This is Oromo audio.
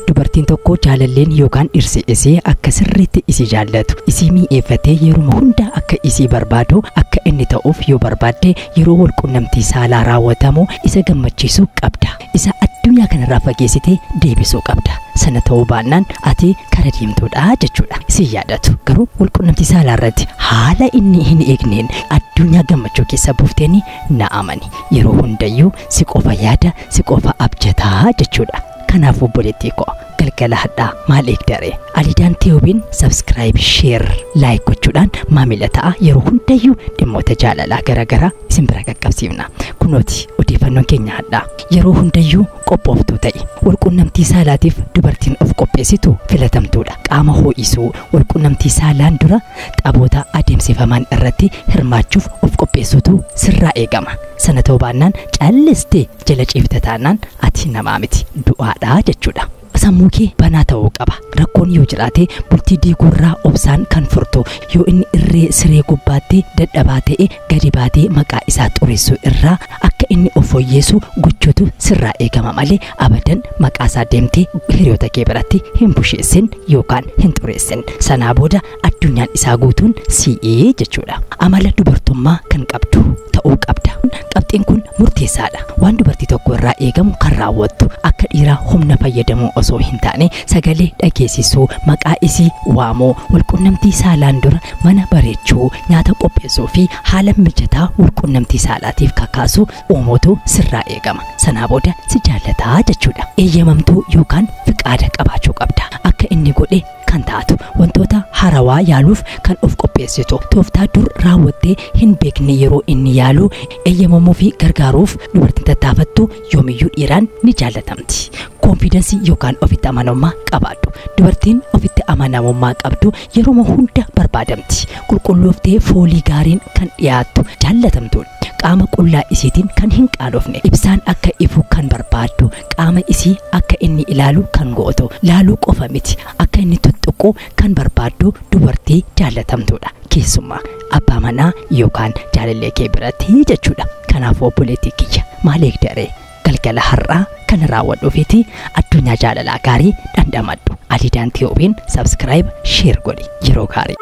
Dubartiin tokko jaalalleen yookaan dhirsi isii akka sirriitti isii jaallatu isii mi'eeffatee yeroo hunda akka isii barbaadu akka inni ta'uuf yoo barbaadde yeroo wal qunnamtii saalaa raawwatamu isa gammachiisuu qabda. Isa addunyaa kanarraa fageessitee deebisuu qabda. Sana ta'uu baannaan ati kara deemtuudha jechuudha. Si yaadatu garuu wal qunnamtii saalaa irratti haala inni hin eegneen addunyaa gammachuu keessa buufteeni na amani. Yeroo hundayyuu si qofa yaada si qofa abjataa jechuudha. Kanaaf obboleettii koo galgala hadhaa maal eegdare Alidaan Tiyuubiin subscribe share like gochuudhaan maamila ta'a. Yeroo hundayyuu dhimmoota jaalalaa garagaraa isin bira qaqqabsiifna. Kunooti odeeffannoon keenya hadhaa yeroo hundayyuu qophooftuu ta'i. Wal qunnamtii saalaatiif dubartiin of qopheessitu filatamtuudha. Qaama ho'isuu wal qunnamtii saalaan dura taphoota adeemsifaman irratti hirmaachuuf of qopheessutu sirraa eegama. Sana ta'uu baannaan callistee jala ciifta taanaan ati namaa miti du'aadha jechuudha. Sammuu kee banaa ta'uu qaba. Rakkoon yoo jiraate bultii diiguurraa obsaan kan furtu yoo inni irree siree gubbaatti dadhabaa ta'e gadi baatee maqaa isaa xureessuu irraa akka inni of fooyyeessu gochuutu sirraa eegama malee abadan maqaa isaa deemtee hiriyoota kee biratti hin busheessin yookaan hin xureessin. Sanaa booda addunyaan isaa guutuun si'ee jechuudha. Amala dubartummaa kan qabdu ta'uu qabda. Qabxiin kun murteessaadha. Waan dubartii tokko irraa eegamu kan raawwattu akka dhiiraa humna fayyadamuu osoo hin taane sagalee dhageessisuu maqaa isii waamuu wal qunnamtii saalaan dura mana bareechuu nyaata qopheessuu fi haala mijataa wal qunnamtii saalaatiif kakaasuu uumuutu sirraa eegama. Sanaa booda si jaallataa jechuudha. Eeyyamamtuu yookaan fiqaada qabaachuu qabda. Akka inni godhe kan taatu wantoota harawaa yaaluuf kan of qopheessitu tooftaa dur raawwattee hin beekne yeroo inni yaalu eeyyamamuu fi gargaaruuf dubartiin tattaafattu yoomiyyuu dhiiraan ni jaallatamti. Confidence yookaan ofitti amanamummaa qabaadhu. Dubartiin ofitti amanamummaa qabdu yeroo hunda barbaadamti. Qulqullooftee foolii gaariin kan dhiyaattu jaallatamtuudha. Qaama qullaa isiitiin kan hin qaanofne ibsaan akka ifu kan barbaaddu qaama isii akka inni ilaalu kan gootu laaluu qofa miti akka inni tuttuqu kan barbaaddu dubartii jaallatamtuudha. Keessumaa abbaa manaa yookaan jaalallee kee biratti jechuudha. Kanaaf obboleettii kiyya maal eegdare galgala har'aa kan raawwadhuufiti addunyaa jaalalaa gaarii dhandhamadhu. Alidaan Tiyuubiin subscribe share godhi yeroo gaarii.